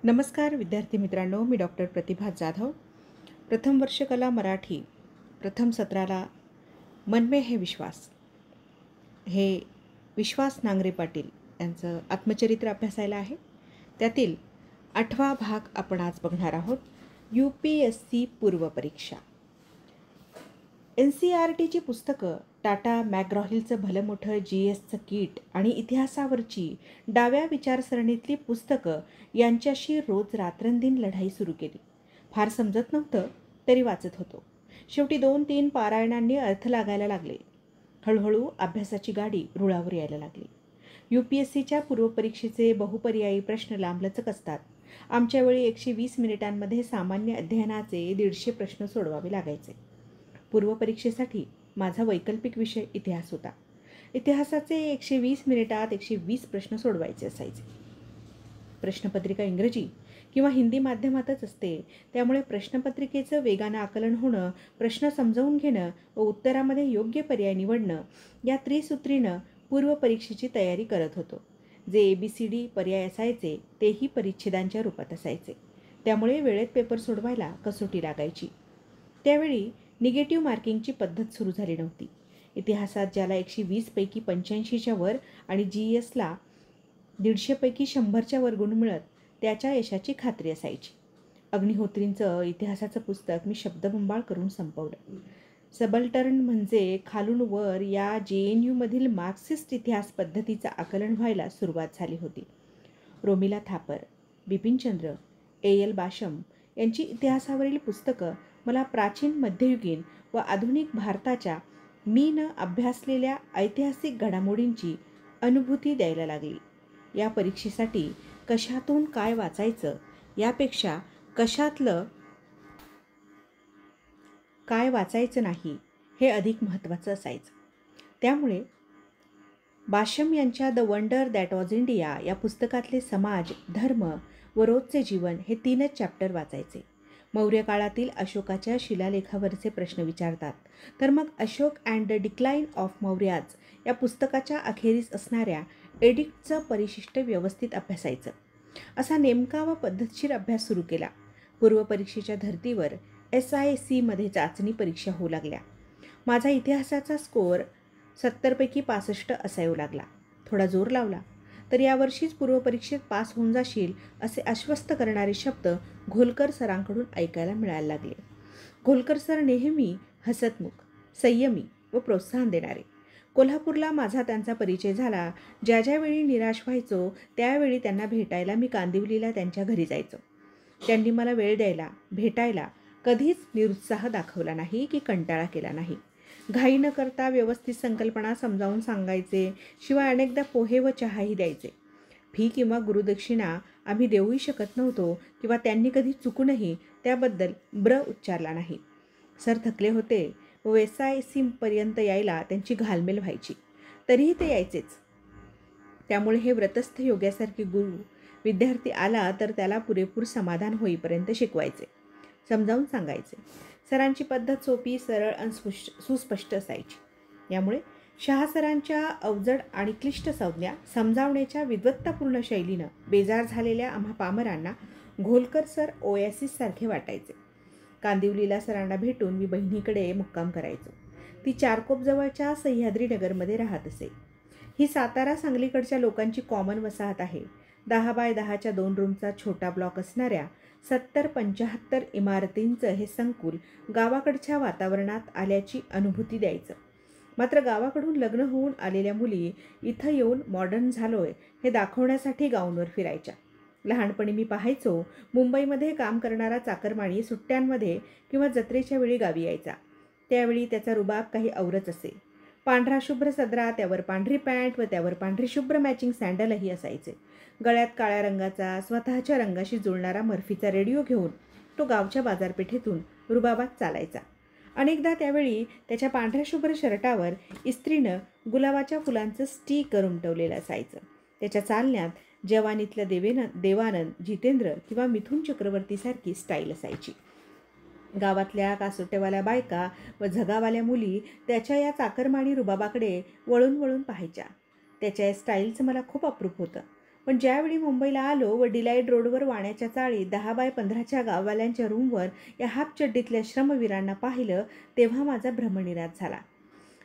नमस्कार विद्यार्थी मित्रांनो, मी डॉक्टर प्रतिभा जाधव. प्रथम वर्ष कला मराठी प्रथम सत्राला मन में है विश्वास हे विश्वास नांगरे पाटील यांचं आत्मचरित्र अभ्यासायला आहे. त्यातील 8वा भाग आपण आज बघणार आहोत. UPSC पूर्वपरीक्षा. NCERTची पुस्तकं, टाटा मॅकग्रॉ-हिलचं भलं मोठं GSचं किट आणि इतिहासावरची डाव्या विचारसरणीतली पुस्तकं यांच्याशी रोज रात्रंदिन लढाई सुरू केली. फार समजत नव्हतं तरी वाचत होतो. शेवटी 2-3 पारायणांनी अर्थ लागायला लागले. हळूहळू अभ्यासाची गाडी रुळावर यायला लागली. UPSCच्या पूर्वपरीक्षेचे बहुपर्यायी प्रश्न लांबलचक असतात. आमच्या वेळी 120 मिनिटांमध्ये सामान्य अध्ययनाचे 150 प्रश्न सोडवावे लागायचे. पूर्वपरीक्षेसाठी माझा वैकल्पिक विषय इतिहास होता. इतिहासाचे 120 मिनिटात 120 प्रश्न सोडवायचे असायचे. प्रश्नपत्रिका इंग्रजी किंवा हिंदी माध्यमातच असते, त्यामुळे प्रश्नपत्रिकेचं वेगानं आकलन होणं, प्रश्न समजावून घेणं व उत्तरामध्ये योग्य पर्याय निवडणं या त्रिसूत्रीनं पूर्वपरीक्षेची तयारी करत होतो. जे ABCD पर्याय असायचे तेही परिच्छेदांच्या रूपात असायचे. त्यामुळे वेळेत पेपर सोडवायला कसोटी लागायची. त्यावेळी निगेटिव्ह मार्किंगची पद्धत सुरू झाली नव्हती. इतिहासात ज्याला 120 पैकी 85च्या वर आणि GSला 150 पैकी 100च्या वर गुण मिळत त्याच्या यशाची खात्री असायची. अग्निहोत्रींचं इतिहासाचं पुस्तक मी शब्दबंबाळ करून संपवलं. सबल्टर्न म्हणजे खालून वर या JNUमधील मार्क्सिस्ट इतिहास पद्धतीचं आकलन व्हायला सुरुवात झाली होती. रोमिला थापर, बिपिनचंद्र, AL बाशम यांची इतिहासावरील पुस्तकं मला प्राचीन मध्ययुगीन व आधुनिक भारताच्या मी न अभ्यासलेल्या ऐतिहासिक घडामोडींची अनुभूती द्यायला लागली. या परीक्षेसाठी कशातून काय वाचायचं यापेक्षा कशातलं काय वाचायचं नाही हे अधिक महत्त्वाचं असायचं. त्यामुळे बाशम यांच्या the wonder that was India या पुस्तकातले समाज, धर्म व रोजचे जीवन हे 3च चॅप्टर वाचायचे. मौर्य काळातील अशोकाच्या शिलालेखावरचे प्रश्न विचारतात, तर मग Ashok and the decline of Mauryas या पुस्तकाच्या अखेरीस असणाऱ्या एडिक्टचं परिशिष्ट व्यवस्थित अभ्यासायचं. असा नेमका व पद्धतशीर अभ्यास सुरू केला. पूर्वपरीक्षेच्या धर्तीवर SICमध्ये चाचणी परीक्षा होऊ लागल्या. माझा इतिहासाचा स्कोअर 70 पैकी 65 असा येऊ लागला. थोडा जोर लावला तर यावर्षीच पूर्वपरीक्षेत पास होऊन जाशील असे आश्वस्त करणारे शब्द घोलकर सरांकडून ऐकायला मिळायला लागले. घोलकर सर नेहमी हसतमुख, संयमी व प्रोत्साहन देणारे. कोल्हापूरला माझा त्यांचा परिचय झाला. ज्या वेळी निराश व्हायचो त्यावेळी त्यांना भेटायला मी कांदिवलीला त्यांच्या घरी जायचो. त्यांनी मला वेळ द्यायला, भेटायला कधीच निरुत्साह दाखवला नाही की कंटाळा केला नाही. घाई न करता व्यवस्थित संकल्पना समजावून सांगायचे. शिवाय अनेकदा पोहे व चहाही द्यायचे. फी किंवा गुरुदक्षिणा आम्ही देऊही शकत नव्हतो किंवा त्यांनी कधी चुकूनही त्याबद्दल उच्चारला नाही. सर थकले होते व SICपर्यंत यायला त्यांची घालमेल व्हायची, तरीही ते यायचेच. त्यामुळे हे व्रतस्थ योग्यासारखे गुरु विद्यार्थी आला तर त्याला पुरेपूर समाधान होईपर्यंत शिकवायचे, समजावून सांगायचे. सरांची पद्धत सोपी, सरळ आणि सुस्पष्ट असायची. यामुळे शहासरांच्या अवजड आणि क्लिष्ट संज्ञा समजावण्याच्या विद्वत्तापूर्ण शैलीनं बेजार झालेल्या आम्हा पामरांना घोलकर सर ओएसिस सारखे वाटायचे. कांदिवलीला सरांना भेटून मी बहिणीकडे मुक्काम करायचो. ती चारकोपजवळच्या सह्याद्रीनगरमध्ये राहत असे. ही सातारा सांगलीकडच्या लोकांची कॉमन वसाहत आहे. 10 बाय 10च्या 2 रूमचा छोटा ब्लॉक असणाऱ्या 70-75 इमारतींचं हे संकुल गावाकडच्या वातावरणात आल्याची अनुभूती द्यायचं. मात्र गावाकडून लग्न होऊन आलेल्या मुली इथं येऊन मॉडर्न झालोय हे दाखवण्यासाठी गाऊनवर फिरायच्या. लहानपणी मी पाहायचो मुंबईमध्ये काम करणारा चाकरमानी सुट्ट्यांमध्ये किंवा जत्रेच्या वेळी गावी यायचा. त्यावेळी त्याचा रुबाब काही औरच असे. पांढरा शुभ्र सदरा, त्यावर पांढरी पॅन्ट व त्यावर पांढरी शुभ्र मॅचिंग सँडलही असायचे. गळ्यात काळ्या रंगाचा स्वतःच्या रंगाशी जुळणारा मर्फीचा रेडिओ घेऊन तो गावच्या बाजारपेठेतून रुबाबात चालायचा. अनेकदा त्यावेळी त्याच्या पांढऱ्या शुभ्र शर्टावर इस्त्रीनं गुलाबाच्या फुलांचं स्टिकर उमटवलेलं असायचं. त्याच्या चालण्यात जवानीतल्या देवानंद, जितेंद्र किंवा मिथुन चक्रवर्तीसारखी स्टाईल असायची. गावातल्या कासोट्यावाल्या बायका व झगावाल्या मुली त्याच्या या चाकरमानी रुबाबाकडे वळून वळून पाहायच्या. त्याच्या या स्टाईलचं मला खूप अप्रूप होतं. पण ज्यावेळी मुंबईला आलो व डिलाईट रोडवर वाण्याच्या चाळीत 10 बाय 15च्या गाववाल्यांच्या रूमवर या हाफ चड्डीतल्या श्रमवीरांना पाहिलं तेव्हा माझा भ्रमनिरास झाला.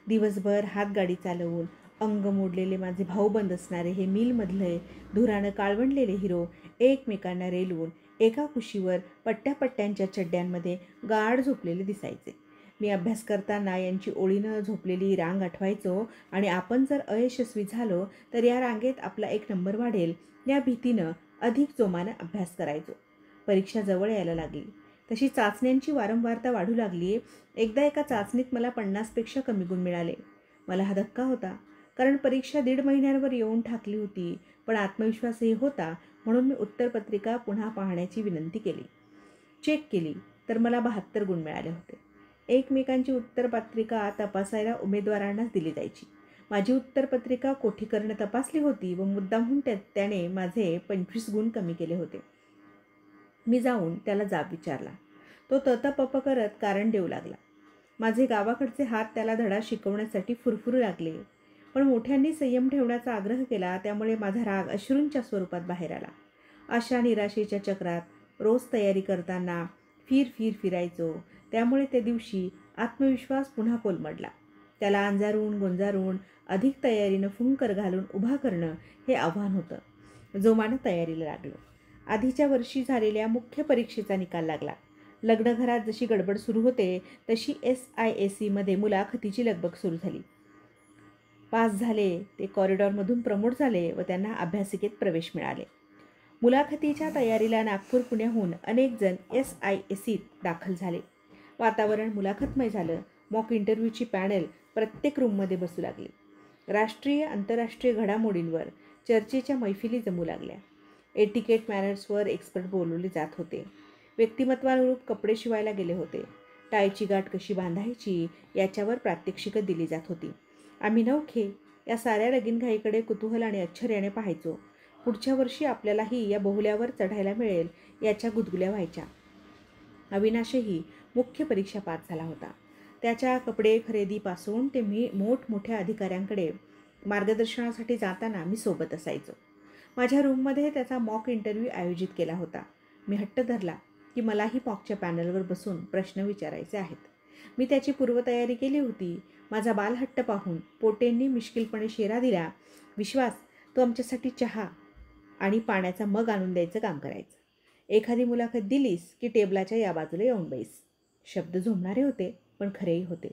दिवसभर हातगाडी चालवून अंग मोडलेले माझे भाऊबंद असणारे हे मिलमधले धुरानं काळवंडलेले हिरो एकमेकांना रेलवून एका कुशीवर पट्ट्यापट्ट्यांच्या चड्ड्यांमध्ये गाढ झोपलेले दिसायचे. मी अभ्यास करताना यांची ओळीनं झोपलेली रांग आठवायचो आणि आपण जर अयशस्वी झालो तर या रांगेत आपला 1 नंबर वाढेल या भीतीनं अधिक जोमानं अभ्यास करायचो. परीक्षा जवळ यायला लागली तशी चाचण्यांची वारंवारता वाढू लागली. एकदा एका चाचणीत मला 50पेक्षा कमी गुण मिळाले. मला हा धक्का होता, कारण परीक्षा 1.5 महिन्यांवर येऊन ठाकली होती. पण आत्मविश्वासही होता, म्हणून मी उत्तरपत्रिका पुन्हा पाहण्याची विनंती केली. चेक केली तर मला 72 गुण मिळाले होते. एकमेकांची उत्तरपत्रिका तपासायला उमेदवारांनाच दिली जायची. माझी उत्तरपत्रिका कोठीकरनं तपासली होती व मुद्दामहून त्याने माझे 25 गुण कमी केले होते. मी जाऊन त्याला जाब विचारला. तो ततपप करत कारण देऊ लागला. माझे गावाकडचे हात त्याला धडा शिकवण्यासाठी फुरफुरू लागले. पण मोठ्यांनी संयम ठेवण्याचा आग्रह केला, त्यामुळे माझा राग अश्रूंच्या स्वरूपात बाहेर आला. अशा निराशेच्या चक्रात रोज तयारी करताना फिरायचो. त्यामुळे त्या दिवशी आत्मविश्वास पुन्हा कोलमडला. त्याला अंजारून गोंजारून अधिक तयारीनं फुंकर घालून उभा करणं हे आव्हान होतं. जोमानं तयारीला लागलो. आधीच्या वर्षी झालेल्या मुख्य परीक्षेचा निकाल लागला. लग्नघरात जशी गडबड सुरू होते तशी SIACमध्ये मुलाखतीची लगबग सुरू झाली. पास झाले ते कॉरिडॉरमधून प्रमोट झाले व त्यांना अभ्यासिकेत प्रवेश मिळाले. मुलाखतीच्या तयारीला नागपूर पुण्याहून अनेक जण SIACत दाखल झाले. वातावरण मुलाखतमय झालं. मॉक इंटरव्ह्यूची पॅनल प्रत्येक रूममध्ये बसू लागली. राष्ट्रीय आंतरराष्ट्रीय घडामोडींवर चर्चेच्या मैफिली जमू लागल्या. एटिकेट मॅनर्सवर एक्सपर्ट बोलवले जात होते. व्यक्तिमत्वानुरूप कपडे शिवायला गेले होते. टायची गाठ कशी बांधायची याच्यावर प्रात्यक्षिकं दिली जात होती. आम्ही नवखे या साऱ्या लगीनघाईकडे कुतूहल आणि आश्चर्याने पाहायचो. पुढच्या वर्षी आपल्यालाही या बहुल्यावर चढायला मिळेल याच्या गुदगुल्या व्हायच्या. अविनाशही मुख्य परीक्षा पास झाला होता. त्याच्या कपडे खरेदीपासून ते मोठमोठ्या अधिकाऱ्यांकडे मार्गदर्शनासाठी जाताना मी सोबत असायचो. माझ्या रूममध्ये त्याचा मॉक इंटरव्ह्यू आयोजित केला होता. मी हट्ट धरला की मलाही मॉकच्या पॅनलवर बसून प्रश्न विचारायचे आहेत. मी त्याची पूर्वतयारी केली होती. माझा बालहट्ट पाहून पोटेंनी मिश्किलपणे शेरा दिला. विश्वास, तो आमच्यासाठी चहा आणि पाण्याचा मग आणून द्यायचं काम करायचं. एखादी मुलाखत दिलीस की टेबलाच्या या बाजूला येऊन बैस. शब्द झोंबणारे होते पण खरेही होते.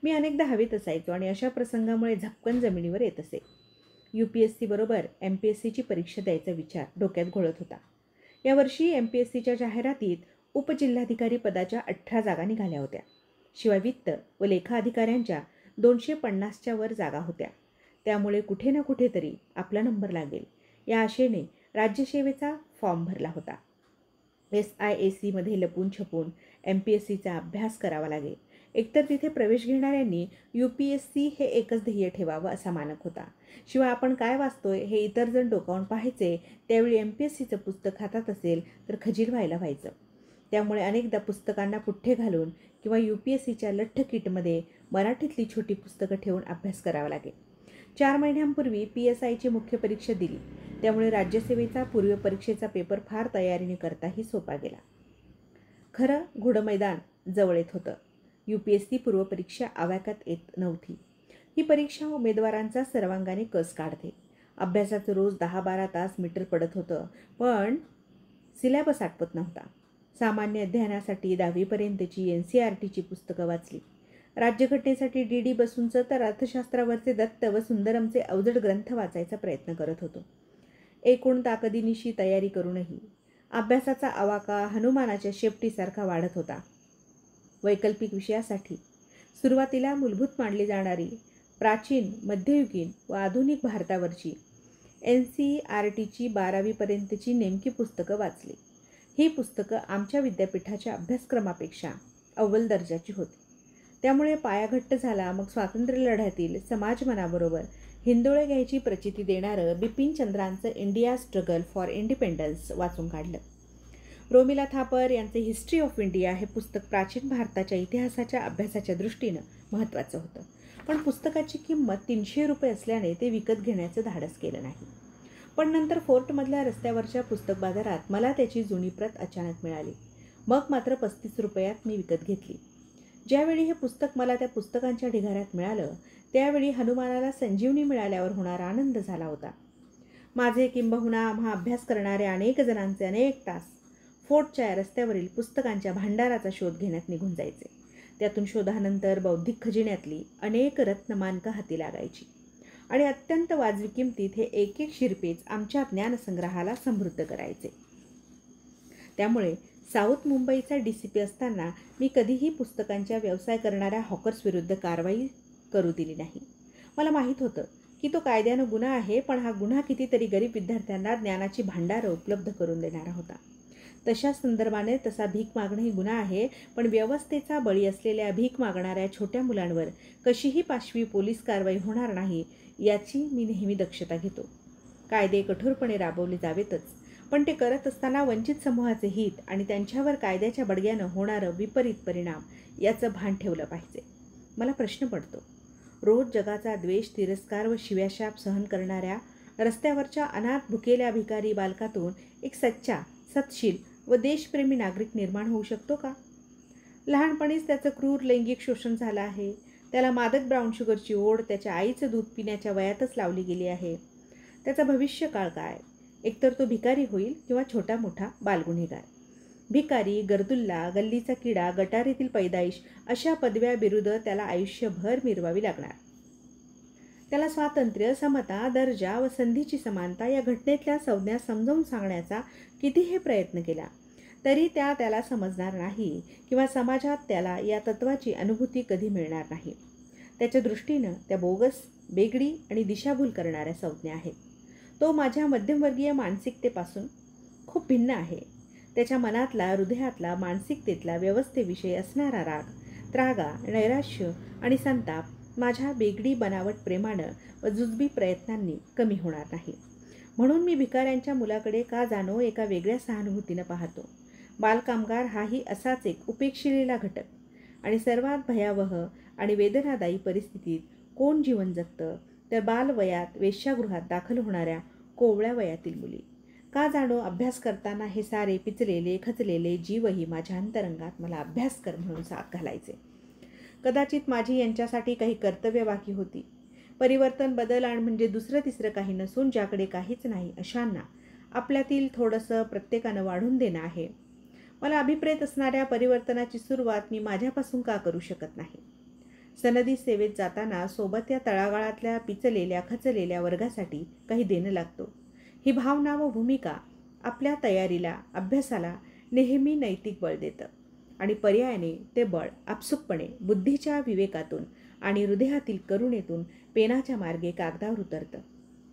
मी अनेकदा हवेत असायचो आणि अशा प्रसंगामुळे झपकन जमिनीवर येत असे. UPSC बरोबर MPSCची परीक्षा द्यायचा विचार डोक्यात घोळत होता. यावर्षी MPSCच्या जाहिरातीत उपजिल्हाधिकारी पदाच्या 18 जागा निघाल्या होत्या. शिवाय वित्त व लेखा अधिकाऱ्यांच्या 250च्या वर जागा होत्या. त्यामुळे कुठे ना कुठेतरी आपला नंबर लागेल या आशेने राज्यसेवेचा फॉर्म भरला होता. SIACमध्ये लपून छपून MPSCचा अभ्यास करावा लागेल. एकतर तिथे प्रवेश घेणाऱ्यांनी UPSC हे एकच ध्येय ठेवावं असा मानक होता. शिवाय आपण काय वाचतोय हे इतर जण डोकावून पाहायचे. त्यावेळी MPSCचं पुस्तक हातात असेल तर खजील व्हायचं. त्यामुळे अनेकदा पुस्तकांना पुठ्ठे घालून किंवा UPSCच्या लठ्ठ किटमध्ये मराठीतली छोटी पुस्तकं ठेवून अभ्यास करावा लागेल. 4 महिन्यांपूर्वी PSIची मुख्य परीक्षा दिली. त्यामुळे राज्यसेवेचा पूर्व परीक्षेचा पेपर फार तयारीने करताही सोपा गेला. खरं घोडं मैदान जवळ येत होतं. UPSC पूर्वपरीक्षा आवाक्यात येत नव्हती. ही परीक्षा उमेदवारांचा सर्वांगाने कस काढते. अभ्यासाचं रोज 10-12 तास मीटर पडत होतं, पण सिलेबस आटपत नव्हता. सामान्य अध्ययनासाठी 10वीपर्यंतची NCERTची पुस्तकं वाचली. राज्यघटनेसाठी DD बसूंचं तर अर्थशास्त्रावरचे दत्त व सुंदरमचे अवजड ग्रंथ वाचायचा प्रयत्न करत होतो. एकूण ताकदीनिशी तयारी करूनही अभ्यासाचा आवाका हनुमानाच्या शेपटीसारखा वाढत होता. वैकल्पिक विषयासाठी सुरुवातीला मूलभूत मानली जाणारी प्राचीन, मध्ययुगीन व आधुनिक भारतावरची NCERTची 12वीपर्यंतची नेमकी पुस्तकं वाचली. ही पुस्तकं आमच्या विद्यापीठाच्या अभ्यासक्रमापेक्षा अव्वल दर्जाची होती. त्यामुळे पाया घट्ट झाला. मग स्वातंत्र्य लढ्यातील समाजमनाबरोबर हिंदोळे घ्यायची प्रचिती देणारं बिपिनचंद्रांचं इंडिया स्ट्रगल फॉर इंडिपेंडन्स वाचून काढलं. रोमिला थापर यांचे हिस्ट्री ऑफ इंडिया हे पुस्तक प्राचीन भारताच्या इतिहासाच्या अभ्यासाच्या दृष्टीनं महत्त्वाचं होतं. पण पुस्तकाची किंमत 300 रुपये असल्याने ते विकत घेण्याचं धाडस केलं नाही. पण नंतर फोर्टमधल्या रस्त्यावरच्या पुस्तक बाजारात मला त्याची जुनी प्रत अचानक मिळाली. मग मात्र 35 रुपयात मी विकत घेतली. ज्यावेळी हे पुस्तक मला त्या पुस्तकांच्या ढिगाऱ्यात मिळालं, त्यावेळी हनुमानाला संजीवनी मिळाल्यावर होणारा आनंद झाला होता. माझे किंबहुना अभ्यास करणाऱ्या अनेक जणांचे अनेक तास फोर्टच्या या रस्त्यावरील पुस्तकांच्या भांडाराचा शोध घेण्यात निघून जायचे. त्यातून शोधानंतर बौद्धिक खजिन्यातली अनेक रत्नमानकं हाती लागायची आणि अत्यंत वाजवी किमतीत हे एक एक शिरपेच आमच्या ज्ञानसंग्रहाला समृद्ध करायचे. त्यामुळे साऊथ मुंबईचा DCP असताना मी कधीही पुस्तकांच्या व्यवसाय करणाऱ्या हॉकर्सविरुद्ध कारवाई करू दिली नाही. मला माहीत होतं की तो कायद्यानं गुन्हा आहे, पण हा गुन्हा कितीतरी गरीब विद्यार्थ्यांना ज्ञानाची भांडारं उपलब्ध करून देणारा होता. तशा संदर्भाने तसा भीक मागणं ही गुन्हा आहे, पण व्यवस्थेचा बळी असलेल्या भीक मागणाऱ्या छोट्या मुलांवर कशीही पाशवी पोलीस कारवाई होणार नाही याची मी नेहमी दक्षता घेतो. कायदे कठोरपणे राबवले जावेतच, पण ते करत असताना वंचित समूहाचे हित आणि त्यांच्यावर कायद्याच्या बडग्यानं होणारं विपरीत परिणाम याचं भान ठेवलं पाहिजे. मला प्रश्न पडतो, रोज जगाचा द्वेष, तिरस्कार व शिव्याशाप सहन करणाऱ्या रस्त्यावरच्या अनाथ भुकेल्या भिकारी बालकातून एक सच्चा, सत्शील व देशप्रेमी नागरिक निर्माण होऊ शकतो का? लहानपणीच त्याचं क्रूर लैंगिक शोषण झालं आहे. त्याला मादक ब्राऊन शुगरची ओढ त्याच्या आईचं दूध पिण्याच्या वयातच लावली गेली आहे. त्याचा भविष्यकाळ काय? एकतर तो भिकारी होईल किंवा छोटा मोठा बालगुन्हेगार. भिकारी, गरदुल्ला, गल्लीचा किडा, गटारीतील पैदाईश अशा पदव्या बिरुद त्याला आयुष्यभर मिरवावी लागणार. त्याला स्वातंत्र्य, समता, दर्जा व संधीची समानता या घटनेतल्या संज्ञा समजावून सांगण्याचा कितीही प्रयत्न केला तरी त्याला समजणार नाही किंवा समाजात त्याला या तत्वाची अनुभूती कधी मिळणार नाही. त्याच्या दृष्टीनं त्या बोगस, बेगडी आणि दिशाभूल करणाऱ्या संज्ञा आहेत. तो माझ्या मध्यमवर्गीय मानसिकतेपासून खूप भिन्न आहे. त्याच्या मनातला, हृदयातला, मानसिकतेतला व्यवस्थेविषयी असणारा राग, त्रागा, नैराश्य आणि संताप माझ्या बेगडी बनावट प्रेमानं व जुजबी प्रयत्नांनी कमी होणार नाही. म्हणून मी भिकाऱ्यांच्या मुलाकडे का जाणो एका वेगळ्या सहानुभूतीनं पाहतो. बालकामगार हाही असाच एक उपेक्षिलेला घटक आणि सर्वात भयावह आणि वेदनादायी परिस्थितीत कोण जीवन जगतं तर बालवयात वेश्यागृहात दाखल होणाऱ्या कोवळ्या वयातील मुली. का जाणो अभ्यास करताना हे सारे पिचलेले, खचलेले जीवही माझ्या अंतरंगात मला अभ्यास कर म्हणून साथ घालायचे. कदाचित माझी यांच्यासाठी काही कर्तव्य बाकी होती. परिवर्तन, बदल आणि म्हणजे दुसरं तिसरं काही नसून ज्याकडे काहीच नाही अशांना आपल्यातील थोडंसं प्रत्येकानं वाढून देणं आहे. मला अभिप्रेत असणाऱ्या परिवर्तनाची सुरुवात मी माझ्यापासून का करू शकत नाही? सनदी सेवेत जाताना सोबत या तळागाळातल्या पिचलेल्या, खचलेल्या वर्गासाठी काही देणं लागतो. ही भावना व भूमिका आपल्या तयारीला, अभ्यासाला नेहमी नैतिक बळ देतं आणि पर्यायाने ते बळ आपसुकपणे बुद्धीच्या विवेकातून आणि हृदयातील करुणेतून पेनाच्या मार्गे कागदावर उतरतं.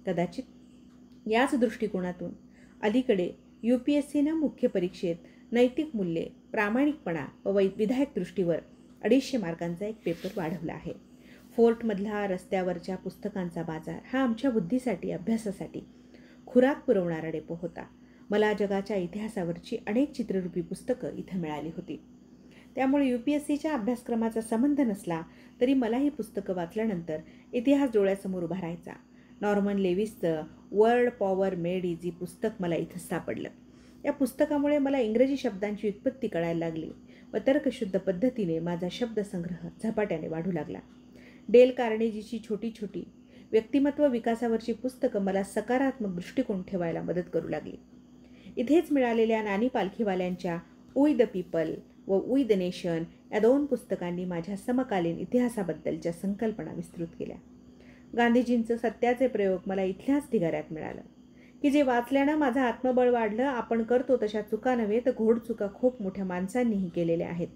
कदाचित याच दृष्टिकोनातून अलीकडे UPSCनं मुख्य परीक्षेत नैतिक मूल्ये, प्रामाणिकपणा व विधायक दृष्टीवर 250 मार्कांचा एक पेपर वाढवला आहे. फोर्टमधला रस्त्यावरच्या पुस्तकांचा बाजार हा आमच्या बुद्धीसाठी, अभ्यासासाठी खुराक पुरवणारा डेपो होता. मला जगाच्या इतिहासावरची अनेक चित्ररूपी पुस्तकं इथं मिळाली होती. त्यामुळे UPSCच्या अभ्यासक्रमाचा संबंध नसला तरी मला ही पुस्तकं वाचल्यानंतर इतिहास डोळ्यासमोर उभा राहायचा. नॉर्मन लेविसचं वर्ल्ड पॉवर मेड इझी पुस्तक मला इथं सापडलं. या पुस्तकामुळे मला इंग्रजी शब्दांची व्युत्पत्ती कळायला लागली व तर्कशुद्ध पद्धतीने माझा शब्दसंग्रह झपाट्याने वाढू लागला. डेल कार्नेगीची छोटी छोटी व्यक्तिमत्व विकासावरची पुस्तकं मला सकारात्मक दृष्टिकोन ठेवायला मदत करू लागली. इथेच मिळालेल्या नानी पालखीवाल्यांच्या वी द पीपल व वी द नेशन या 2 पुस्तकांनी माझ्या समकालीन इतिहासाबद्दलच्या संकल्पना विस्तृत केल्या. गांधीजींचं सत्याचे प्रयोग मला इथल्याच ढिगाऱ्यात मिळालं की जे वाचल्यानं माझं आत्मबळ वाढलं. आपण करतो तशा चुका नव्हे तर घोडचुका खूप मोठ्या माणसांनीही केलेल्या आहेत.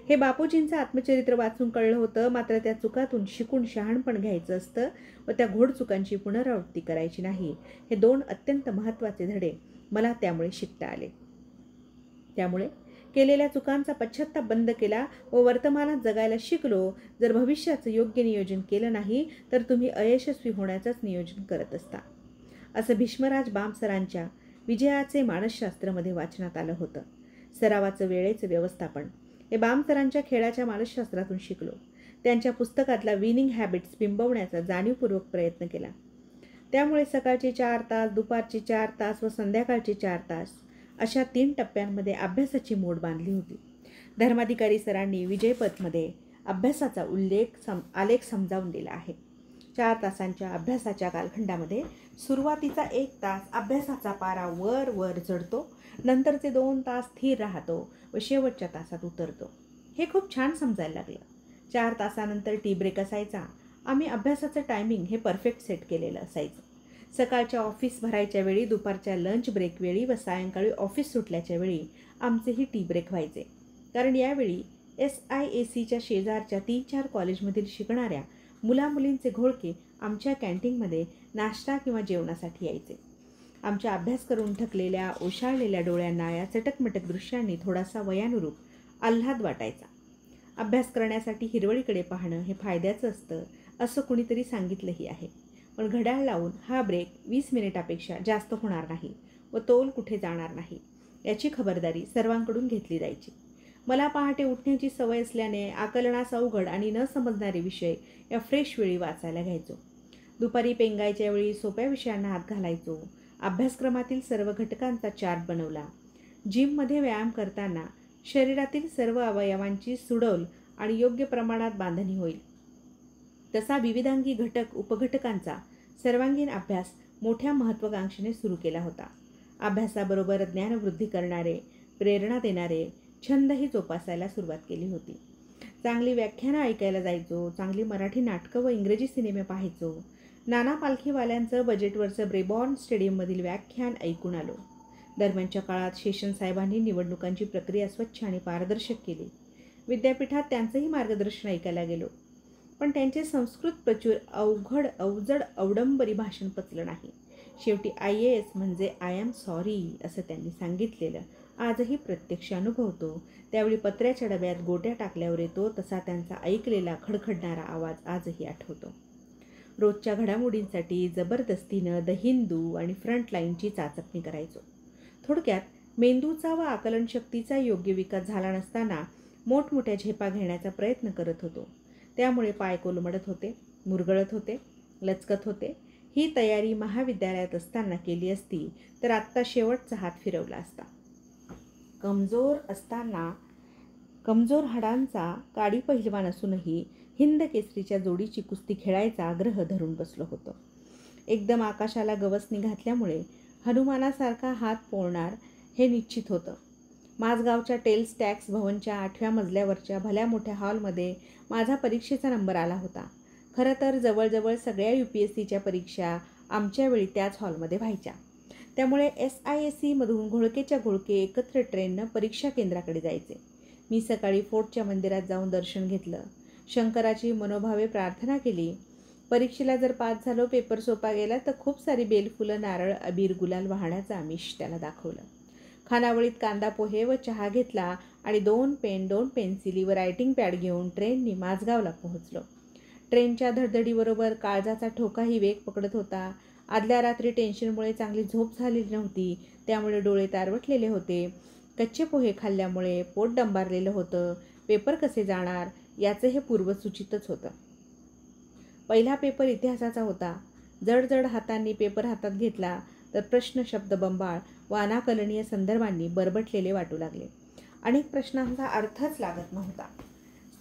हे बापूजींचं आत्मचरित्र वाचून कळलं होतं. मात्र त्या चुकातून शिकून शहाणपण घ्यायचं असतं व त्या घोडचुकांची पुनरावृत्ती करायची नाही. हे 2 अत्यंत महत्त्वाचे धडे मला त्यामुळे शिकता आले. त्यामुळे केलेल्या चुकांचा पश्चात्ताप बंद केला व वर्तमानात जगायला शिकलो. जर भविष्याचं योग्य नियोजन केलं नाही तर तुम्ही अयशस्वी होण्याचंच नियोजन करत असता, असं भीष्मराज बामसरांच्या विजयाचे मानसशास्त्रमध्ये वाचनात आलं होतं. सरावाचं, वेळेचं व्यवस्थापन हे बामसरांच्या खेळाच्या मानसशास्त्रातून शिकलो. त्यांच्या पुस्तकातला विनिंग हॅबिट्स बिंबवण्याचा जाणीवपूर्वक प्रयत्न केला. त्यामुळे सकाळचे 4 तास, दुपारचे 4 तास व संध्याकाळचे 4 तास अशा 3 टप्प्यांमध्ये अभ्यासाची मोड बांधली होती. धर्माधिकारी सरांनी विजयपथमध्ये अभ्यासाचा आलेख समजावून दिला आहे. 4 तासांच्या अभ्यासाच्या कालखंडामध्ये सुरुवातीचा 1 तास अभ्यासाचा पारा वर वर चढतो, नंतरचे 2 तास स्थिर राहतो व शेवटच्या तासात उतरतो. हे खूप छान समजायला लागलं. 4 तासानंतर टी ब्रेक असायचा. आम्ही अभ्यासाचं टायमिंग हे परफेक्ट सेट केलेलं असायचं. सकाळच्या ऑफिस भरायच्या वेळी, दुपारच्या लंच ब्रेक वेळी व सायंकाळी ऑफिस सुटल्याच्या वेळी आमचेही टी ब्रेक व्हायचे. कारण यावेळी SIACच्या शेजारच्या 3-4 कॉलेजमधील शिकणाऱ्या मुलामुलींचे घोळके आमच्या कॅन्टीनमध्ये नाश्ता किंवा जेवणासाठी यायचे. आमच्या अभ्यास करून थकलेल्या, ओशाळलेल्या डोळ्यांना या चटकमटक दृश्यांनी थोडासा वयानुरूप आल्हाद वाटायचा. अभ्यास करण्यासाठी हिरवळीकडे पाहणं हे फायद्याचं असतं असं कुणीतरी सांगितलंही आहे. पण घड्याळ लावून हा ब्रेक 20 मिनिटापेक्षा जास्त होणार नाही व तोल कुठे जाणार नाही याची खबरदारी सर्वांकडून घेतली जायची. मला पहाटे उठण्याची सवय असल्याने आकलनास अवघड आणि न समजणारे विषय या फ्रेश वेळी वाचायला घ्यायचो. दुपारी पेंगायच्या वेळी सोप्या विषयांना हात घालायचो. अभ्यासक्रमातील सर्व घटकांचा चार्ट बनवला. जिममध्ये व्यायाम करताना शरीरातील सर्व अवयवांची सुडौल आणि योग्य प्रमाणात बांधणी होईल तसा विविधांगी घटक उपघटकांचा सर्वांगीण अभ्यास मोठ्या महत्त्वाकांक्षेने सुरू केला होता. अभ्यासाबरोबर ज्ञानवृद्धी करणारे, प्रेरणा देणारे छंदही जोपासायला सुरुवात केली होती. चांगली व्याख्यानं ऐकायला जायचो. चांगली मराठी नाटकं व इंग्रजी सिनेमे पाहायचो. नाना पालखीवाल्यांचं बजेटवरचं ब्रेबॉर्न स्टेडियममधील व्याख्यान ऐकून आलो. दरम्यानच्या काळात शेषन साहेबांनी निवडणुकांची प्रक्रिया स्वच्छ आणि पारदर्शक केली. विद्यापीठात त्यांचंही मार्गदर्शन ऐकायला गेलो. पण त्यांचे संस्कृत प्रचूर अवजड अवडंबरी भाषण पचलं नाही. शेवटी IAS म्हणजे आय एम सॉरी असं त्यांनी सांगितलेलं आजही प्रत्यक्ष अनुभवतो. त्यावेळी पत्र्याच्या डब्यात गोट्या टाकल्यावर येतो तसा त्यांचा ऐकलेला खडखडणारा आवाज आजही आठवतो. रोजच्या घडामोडींसाठी जबरदस्तीनं द हिंदू आणि फ्रंटलाईनची चाचपणी करायचो. थोडक्यात मेंदूचा व आकलनशक्तीचा योग्य विकास झाला नसताना मोठमोठ्या झेपा घेण्याचा प्रयत्न करत होतो. त्यामुळे पाय कोलमडत होते, मुरगळत होते, लचकत होते. ही तयारी महाविद्यालयात असताना केली असती तर आत्ता शेवटचा हात फिरवला असता. कमजोर हाडांचा काडी पहिलवान असूनही हिंद केसरीच्या जोडीची कुस्ती खेळायचा आग्रह धरून बसलो होतो. एकदम आकाशाला गवसणी घातल्यामुळे हनुमानासारखा हात पोळणार हे निश्चित होतं. माझगावच्या टेल्स टॅक्स भवनच्या 8व्या मजल्यावरच्या भल्या मोठ्या हॉलमध्ये माझा परीक्षेचा नंबर आला होता. खरं तर जवळजवळ सगळ्या UPSCच्या परीक्षा आमच्या वेळी त्याच हॉलमध्ये व्हायच्या. त्यामुळे SIACमधून घोळकेच्या घोळके एकत्र ट्रेननं परीक्षा केंद्राकडे जायचे. मी सकाळी फोर्टच्या मंदिरात जाऊन दर्शन घेतलं. शंकराची मनोभावे प्रार्थना केली. परीक्षेला जर पास झालो, पेपर सोपा गेला तर खूप सारी बेलफुलं, नारळ, अबीर, गुलाल वाहण्याचं आमिष त्याला दाखवलं. खानावळीत कांदा पोहे व चहा घेतला आणि 2 पेन 2 पेन्सिली व रायटिंग पॅड घेऊन ट्रेननी माझगावला पोहोचलो. ट्रेनच्या धडधडीबरोबर काळजाचा ठोकाही वेग पकडत होता. आदल्या रात्री टेन्शनमुळे चांगली झोप झालेली नव्हती. त्यामुळे डोळे तारवटलेले होते. कच्चे पोहे खाल्ल्यामुळे पोट डंबारलेलं होतं. पेपर कसे जाणार याचं हे पूर्वसूचितच होतं. पहिला पेपर इतिहासाचा होता. जड हातांनी पेपर हातात घेतला तर प्रश्न, शब्दबंबाळ व अनाकलनीय संदर्भांनी बरबटलेले वाटू लागले. अनेक प्रश्नांचा अर्थच लागत नव्हता.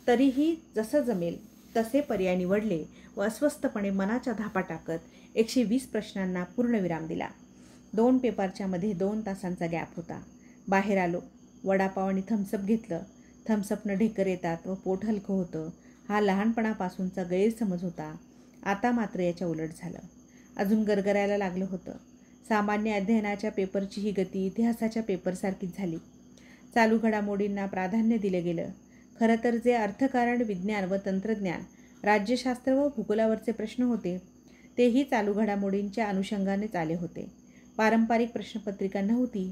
तरीही जसं जमेल तसे पर्याय निवडले व अस्वस्थपणे मनाच्या धापा टाकत 120 प्रश्नांना पूर्णविराम दिला. 2 पेपरच्या मध्ये 2 तासांचा गॅप होता. बाहेर आलो. वडापाव आणि थम्सअप घेतलं. थम्सअपनं ढेकर येतात व पोट हलकं होतं हा लहानपणापासूनचा गैरसमज होता. आता मात्र याच्या उलट झालं. अजून गरगरायला लागलं होतं. सामान्य अध्ययनाच्या पेपरची ही गती इतिहासाच्या पेपरसारखीच झाली. चालू घडामोडींना प्राधान्य दिलं गेलं. खरं तर जे अर्थकारण, विज्ञान व तंत्रज्ञान, राज्यशास्त्र व भूगोलावरचे प्रश्न होते तेही चालू घडामोडींच्या अनुषंगानेच आले होते. पारंपरिक प्रश्नपत्रिका नव्हती.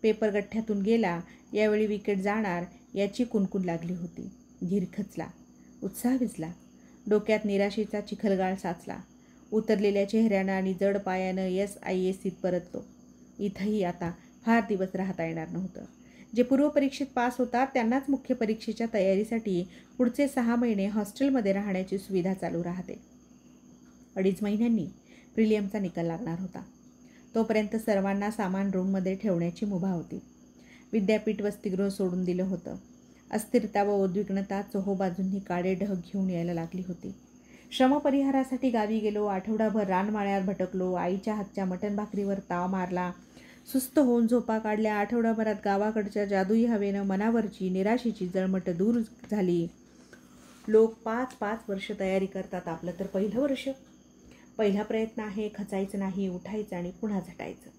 पेपर गठ्ठ्यातून गेला, यावेळी विकेट जाणार याची कुणकुण लागली होती. धीर खचला, उत्साह विझला. डोक्यात निराशेचा चिखलगाळ साचला. उतरलेल्या चेहऱ्यानं आणि जड पायानं SIACत परतलो. इथंही आता फार दिवस राहता येणार नव्हतं. जे पूर्वपरीक्षेत पास होतात त्यांनाच मुख्य परीक्षेच्या तयारीसाठी पुढचे 6 महिने हॉस्टेलमध्ये राहण्याची सुविधा चालू राहते. 2.5 महिन्यांनी प्रिलियमचा निकाल लागणार होता. तोपर्यंत सर्वांना सामान रूममध्ये ठेवण्याची मुभा होती. विद्यापीठ वसतिगृह सोडून दिलं होतं. अस्थिरता व उद्विग्नता चोहोबाजूंनी काळे ढग घेऊन यायला लागली होती. श्रमपरिहारासाठी गावी गेलो. आठवडाभर रानमाळ्यात भटकलो. आईच्या हातच्या मटण भाकरीवर ताव मारला. सुस्त होऊन झोपा काढल्या. आठवडाभरात गावाकडच्या जादुई हवेनं मनावरची निराशेची जळमट दूर झाली. लोक 5-5 वर्ष तयारी करतात. आपलं तर पहिलं वर्ष. पहिला प्रयत्न आहे. खचायचं नाही, उठायचं आणि पुन्हा झटायचं.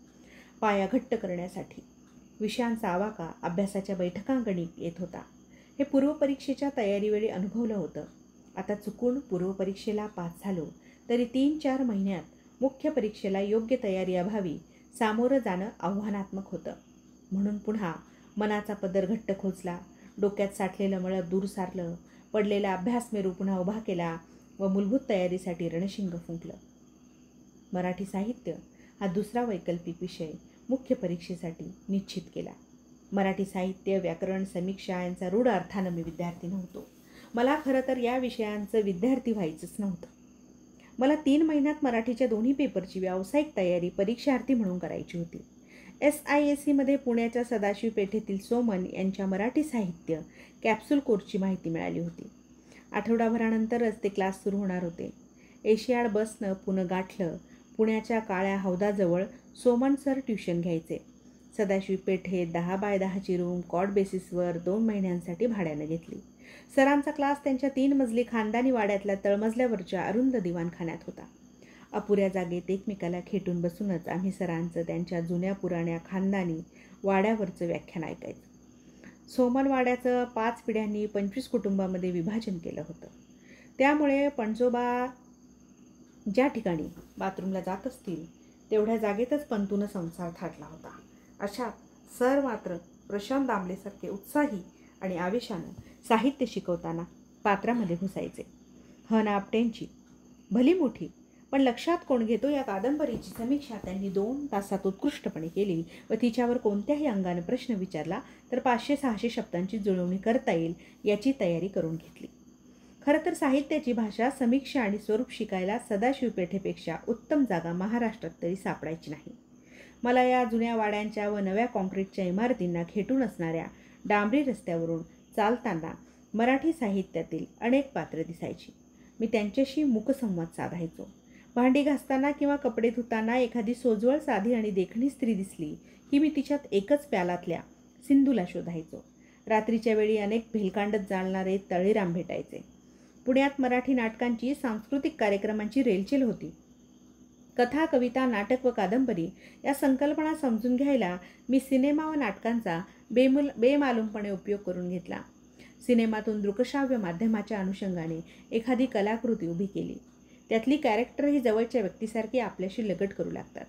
पाया घट्ट करण्यासाठी विषयांचा आवाका अभ्यासाच्या बैठकांगणी येत होता. हे पूर्वपरीक्षेच्या तयारीवेळी अनुभवलं होतं. आता चुकून पूर्वपरीक्षेला पास झालो तरी 3-4 महिन्यात मुख्य परीक्षेला योग्य तयारी अभावी सामोरं जाणं आव्हानात्मक होतं. म्हणून पुन्हा मनाचा पदर घट्ट खोचला. डोक्यात साठलेलं मळब दूर सारलं. पडलेला अभ्यासमेरू पुन्हा उभा केला व मूलभूत तयारीसाठी रणशिंग फुंकलं. मराठी साहित्य हा दुसरा वैकल्पिक विषय मुख्य परीक्षेसाठी निश्चित केला. मराठी साहित्य, व्याकरण, समीक्षा यांचा रूढ अर्थानं मी विद्यार्थी नव्हतो. मला खरं तर या विषयांचं विद्यार्थी व्हायचंच नव्हतं. मला 3 महिन्यात मराठीच्या दोन्ही पेपरची व्यावसायिक तयारी परीक्षार्थी म्हणून करायची होती. SISCमध्ये पुण्याच्या सदाशिव पेठेतील सोमन यांच्या मराठी साहित्य कॅप्सूल कोर्सची माहिती मिळाली होती. आठवडाभरानंतरच ते क्लास सुरू होणार होते. एशियाड बसनं पुणं गाठलं. पुण्याच्या काळ्या हौदाजवळ सोमन सर ट्युशन घ्यायचे. सदाशिव पेठेत 10x10ची रूम कॉट बेसिसवर 2 महिन्यांसाठी भाड्यानं घेतली. सरांचा क्लास त्यांच्या 3 मजली खानदानी वाड्यातल्या तळमजल्यावरच्या अरुंद दिवाणखान्यात होता. अपुऱ्या जागेत एकमेकाला खेटून बसूनच आम्ही सरांचं त्यांच्या जुन्या पुराण्या खानदानी वाड्यावरचं व्याख्यान ऐकायचं. सोमन वाड्याचं 5 पिढ्यांनी 25 कुटुंबामध्ये विभाजन केलं होतं. त्यामुळे पणजोबा ज्या ठिकाणी बाथरूमला जात असतील तेवढ्या जागेतच पंतूनं संसार थाटला होता. अशात सर मात्र प्रशांत दामलेसारखे उत्साही आणि आवेशानं साहित्य शिकवताना पात्रामध्ये घुसायचे. हना आपटेंची भली मोठी पण लक्षात कोण घेतो या कादंबरीची समीक्षा त्यांनी 2 तासात उत्कृष्टपणे केली व तिच्यावर कोणत्याही अंगाने प्रश्न विचारला तर 500-600 शब्दांची जुळवणी करता येईल याची तयारी करून घेतली. खरं तर साहित्याची भाषा, समीक्षा आणि स्वरूप शिकायला सदाशिव पेठेपेक्षा उत्तम जागा महाराष्ट्रात तरी सापडायची नाही. मला या जुन्या वाड्यांच्या व नव्या कॉन्क्रीटच्या इमारतींना खेटून असणाऱ्या डांबरी रस्त्यावरून चालताना मराठी साहित्यातील अनेक पात्र दिसायची. मी त्यांच्याशी मुकसंवाद साधायचो. भांडी घासताना किंवा कपडे धुताना एखादी सोजवळ, साधी आणि देखणी स्त्री दिसली की मी तिच्यात एकच प्यालातल्या सिंधूला शोधायचो. रात्रीच्या वेळी अनेक भेलकांडत जाळणारे तळीराम भेटायचे. पुण्यात मराठी नाटकांची, सांस्कृतिक कार्यक्रमांची रेलचेल होती. कथा, कविता, नाटक व कादंबरी या संकल्पना समजून घ्यायला मी सिनेमा व नाटकांचा बेमालूमपणे उपयोग करून घेतला. सिनेमातून दृकश्राव्य माध्यमाच्या अनुषंगाने एखादी कलाकृती उभी केली. त्यातली कॅरेक्टर ही जवळच्या व्यक्तीसारखी आपल्याशी लगट करू लागतात.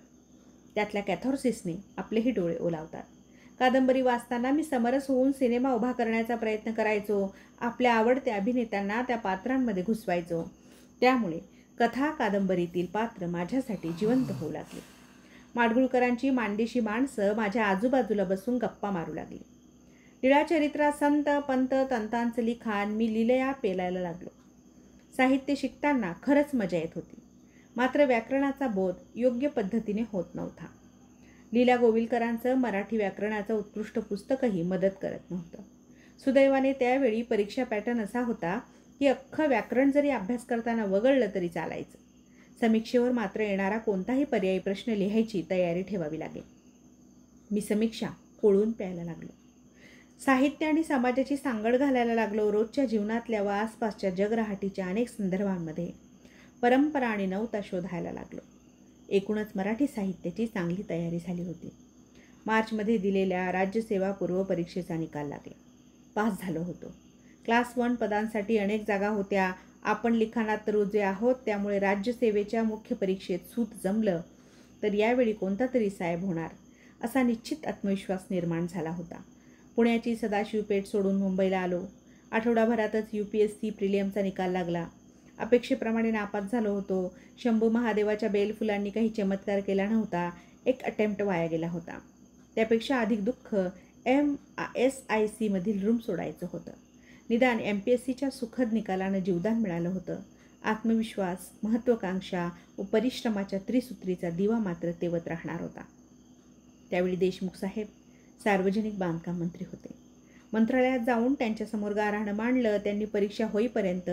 त्यातल्या कॅथॉर्सिसने आपलेही डोळे ओलावतात. कादंबरी वाचताना मी समरस होऊन सिनेमा उभा करण्याचा प्रयत्न करायचो. आपल्या आवडत्या अभिनेत्यांना त्या पात्रांमध्ये घुसवायचो. त्यामुळे कथा कादंबरीतील पात्र माझ्यासाठी जिवंत होऊ लागली. माडगुळकरांची मांडीशी माणसं माझ्या आजूबाजूला बसून गप्पा मारू लागली. लीळाचरित्रात संत, पंत, तंतांचं लिखाण मी लीलया पेलायला लागलो. साहित्य शिकताना खरंच मजा येत होती. मात्र व्याकरणाचा बोध योग्य पद्धतीने होत नव्हता. लीला गोविलकरांचं मराठी व्याकरणाचं उत्कृष्ट पुस्तकही मदत करत नव्हतं. सुदैवाने त्यावेळी परीक्षा पॅटर्न असा होता की अख्खं व्याकरण जरी अभ्यास करताना वगळलं तरी चालायचं. समीक्षेवर मात्र येणारा कोणताही पर्यायी प्रश्न लिहायची तयारी ठेवावी लागेल. मी समीक्षा कोळून प्यायला लागलो. साहित्य आणि समाजाची सांगड घालायला लागलो. रोजच्या जीवनातल्या व आसपासच्या जगराहाटीच्या अनेक संदर्भांमध्ये परंपरा आणि नवता शोधायला लागलो. एकूणच मराठी साहित्याची चांगली तयारी झाली होती. मार्चमध्ये दिलेल्या राज्यसेवा पूर्व परीक्षेचा निकाल लागला. पास झालो होतो. क्लास 1 पदांसाठी अनेक जागा होत्या. आपण लिखाणात तर रुजवे आहोत, त्यामुळे राज्यसेवेच्या मुख्य परीक्षेत सूत जमलं तर यावेळी कोणता तरी साहेब होणार असा निश्चित आत्मविश्वास निर्माण झाला होता. पुण्याची सदाशिव पेठ सोडून मुंबईला आलो. आठवडाभरातच UPSC प्रिलियमचा निकाल लागला. अपेक्षेप्रमाणे नापास झालो होतो. शंभू महादेवाच्या बेलफुलांनी काही चमत्कार केला नव्हता. एक अटेम्प्ट वाया गेला होता. त्यापेक्षा अधिक दुःख SIC मधील रूम सोडायचं होतं. निदान MPSCच्या सुखद निकालानं जीवदान मिळालं होतं. आत्मविश्वास, महत्त्वाकांक्षा व परिश्रमाच्या त्रिसूत्रीचा दिवा मात्र तेवत राहणार होता. त्यावेळी देशमुख साहेब सार्वजनिक बांधकाम मंत्री होते. मंत्रालयात जाऊन त्यांच्यासमोर गाऱ्हाणं मांडलं. त्यांनी परीक्षा होईपर्यंत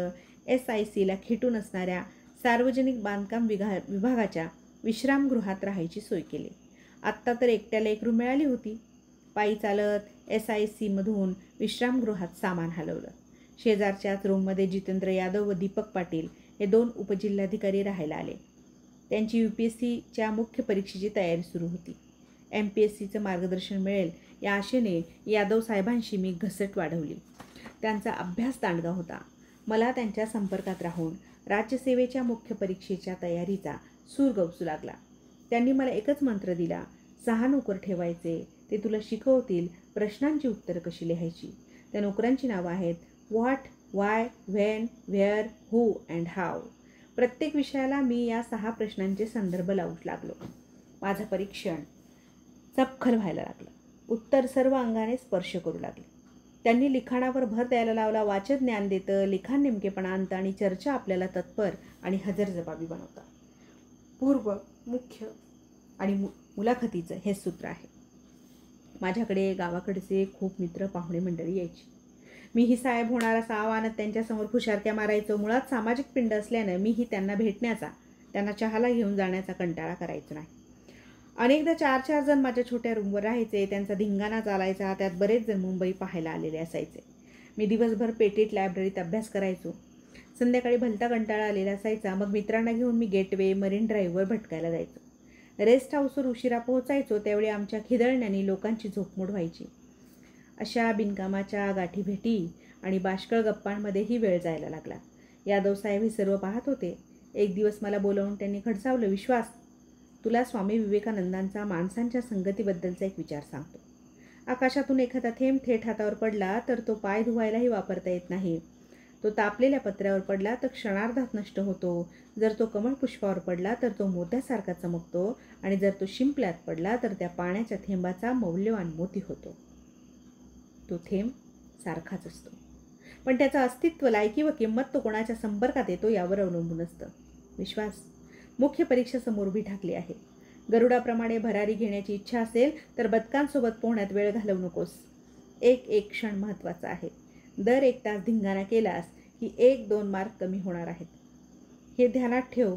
SICला खेटून असणाऱ्या सार्वजनिक बांधकाम विभागाच्या विश्रामगृहात राहायची सोय केली. आत्ता तर एकट्याला एक रूम मिळाली होती. पायी चालत SICमधून विश्रामगृहात सामान हलवलं. शेजारच्याच रूममध्ये जितेंद्र यादव व दीपक पाटील हे 2 उपजिल्हाधिकारी राहायला आले. त्यांची UPSCच्या मुख्य परीक्षेची तयारी सुरू होती. MPSCचं मार्गदर्शन मिळेल या आशेने यादव साहेबांशी मी घसट वाढवली. त्यांचा अभ्यास दांडगा होता. मला त्यांच्या संपर्कात राहून राज्यसेवेच्या मुख्य परीक्षेच्या तयारीचा सूर गवसू लागला. त्यांनी मला एकच मंत्र दिला, 6 नोकर ठेवायचे, ते तुला शिकवतील प्रश्नांची उत्तरं कशी लिहायची. त्या नोकरांची नावं आहेत what, why, when, where, who and how. प्रत्येक विषयाला मी या 6 प्रश्नांचे संदर्भ लावू लागलो. माझं परीक्षण चपखल व्हायला लागलं. उत्तर सर्व अंगाने स्पर्श करू लागले. त्यांनी लिखाणावर भर द्यायला लावला. वाचन ज्ञान देतं, लिखाण नेमकेपणा आणतं आणि चर्चा आपल्याला तत्पर आणि हजरजबाबी बनवतात. पूर्व, मुख्य आणि मुलाखतीचं हे सूत्र आहे. माझ्याकडे गावाकडचे खूप मित्र, पाहुणे मंडळी यायची. मीही साहेब होणार असं आव्हानात त्यांच्यासमोर फुशारक्या मारायचो. मुळात सामाजिक पिंड असल्यानं मीही त्यांना भेटण्याचा, त्यांना चहाला घेऊन जाण्याचा कंटाळा करायचो नाही. अनेकदा 4-4 जण माझ्या छोट्या रूमवर राहायचे. त्यांचा धिंगाणा चालायचा. त्यात बरेच जण मुंबई पाहायला आलेले असायचे. मी दिवसभर पेटेट लायब्ररीत अभ्यास करायचो. संध्याकाळी भलता कंटाळा आलेला असायचा. मग मित्रांना घेऊन मी गेटवे, मरीन ड्राईव्हवर भटकायला जायचो. रेस्ट हाऊसवर उशिरा पोहोचायचो. त्यावेळी आमच्या खिदळण्याने लोकांची झोपमोड व्हायची. अशा बिनकामाच्या गाठीभेटी आणि बाष्कळ गप्पांमध्येही वेळ जायला लागला. यादवसाहेब हे सर्व पाहत होते. एक दिवस मला बोलावून त्यांनी खडसावलं, विश्वास, तुला स्वामी विवेकानंदांचा माणसांच्या संगतीबद्दलचा एक विचार सांगतो. आकाशातून एखादा थेंब थेट हातावर पडला तर तो पाय धुवायलाही वापरता येत नाही. तो तापलेल्या पत्र्यावर पडला तर क्षणार्धात नष्ट होतो. जर तो कमळपुष्पावर पडला तर तो मोत्यासारखा चमकतो आणि जर तो शिंपल्यात पडला तर त्या पाण्याच्या थेंबाचा मौल्यवान मोती होतो. तो थेंब सारखाच असतो, पण त्याचं अस्तित्व, लायकी व किंमत तो कोणाच्या संपर्कात येतो यावर अवलंबून असतं. विश्वास, मुख्य परीक्षा समोर उभी ठाकली आहे. गरुडाप्रमाणे भरारी घेण्याची इच्छा असेल तर बदकांसोबत पोहण्यात वेळ घालवू नकोस. एक क्षण महत्त्वाचा आहे. दर 1 तास धिंगाणा केलास की 1-2 मार्क कमी होणार आहेत. हे ध्यानात ठेव.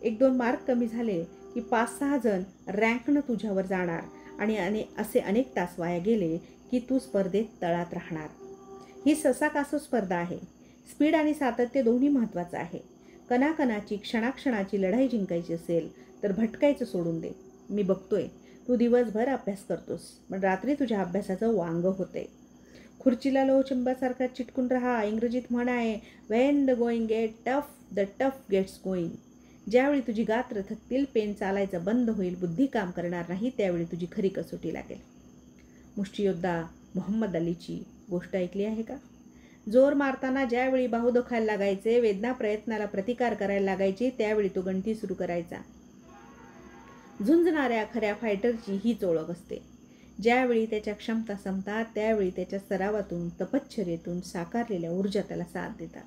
1-2 मार्क कमी झाले की 5-6 जण रँकनं तुझ्यावर जाणार आणि असे अनेक तास वाया गेले की तू स्पर्धेत तळात राहणार. ही ससा कासो स्पर्धा आहे. स्पीड आणि सातत्य दोन्ही महत्त्वाचं आहे. कणाकणाची, क्षणाक्षणाची लढाई जिंकायची असेल तर भटकायचं सोडून दे. मी बघतोय तू दिवसभर अभ्यास करतोस, पण रात्री तुझ्या अभ्यासाचं वांग होतंय. खुर्चीला लोहचंबासारखा चिटकून राहा. इंग्रजीत म्हण आहे, when the going get tough, the tough gets going. ज्यावेळी तुझी गात्र थकतील, पेन चालायचं बंद होईल, बुद्धी काम करणार नाही, त्यावेळी तुझी खरी कसोटी लागेल. मुष्टियोद्धा मोहम्मद अलीची गोष्ट ऐकली आहे का? जोर मारताना ज्यावेळी बाहू दुखायला लागायचे, वेदना प्रयत्नाला प्रतिकार करायला लागायची, त्यावेळी तो गणती सुरू करायचा. झुंजणाऱ्या खऱ्या फायटरची हीच ओळख असते. ज्यावेळी त्याच्या क्षमता संपतात त्यावेळी त्याच्या सरावातून, तपश्चर्येतून साकारलेल्या ऊर्जा त्याला साथ देतात.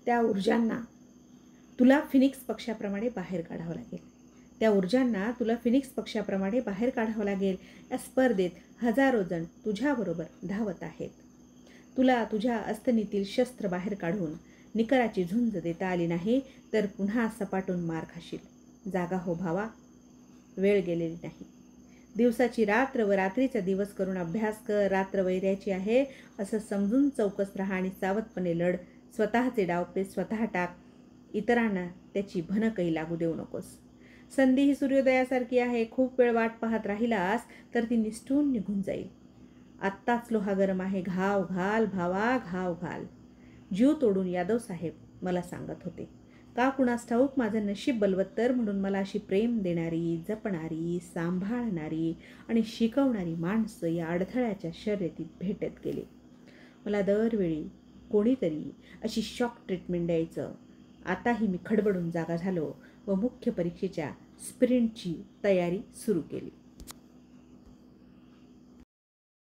त्या ऊर्जांना तुला फिनिक्स पक्षाप्रमाणे बाहेर काढावं लागेल. या स्पर्धेत हजारो जण तुझ्याबरोबर धावत आहेत. तुला तुझ्या अस्तनीतील शस्त्र बाहेर काढून निकराची झुंज देता आली नाही तर पुन्हा सपाटून मार खाशील. जागा हो भावा, वेळ गेलेली नाही. दिवसाची रात्र व रात्रीचा दिवस करून अभ्यास कर. रात्र वैऱ्याची आहे असं समजून चौकस राहा आणि सावधपणे लढ. स्वतःचे डावपे स्वतः टाक. इतरांना त्याची भनकही लागू देऊ नकोस. संधी ही सूर्योदयासारखी आहे. खूप वेळ वाट पाहत राहिलास तर ती निसटून निघून जाईल. आत्ताच लोहा गरम आहे. घाव घाल भावा, घाव घाल. जीव तोडून यादव साहेब मला सांगत होते. का कुणास ठाऊक माझं नशीब बलवत्तर म्हणून मला अशी प्रेम देणारी, जपणारी, सांभाळणारी आणि शिकवणारी माणसं या अडथळ्याच्या शर्यतीत भेटत गेली. मला दरवेळी कोणीतरी अशी शॉक ट्रीटमेंट द्यायचं. आताही मी खडबडून जागा झालो व मुख्य परीक्षेच्या स्प्रिंटची तयारी सुरू केली.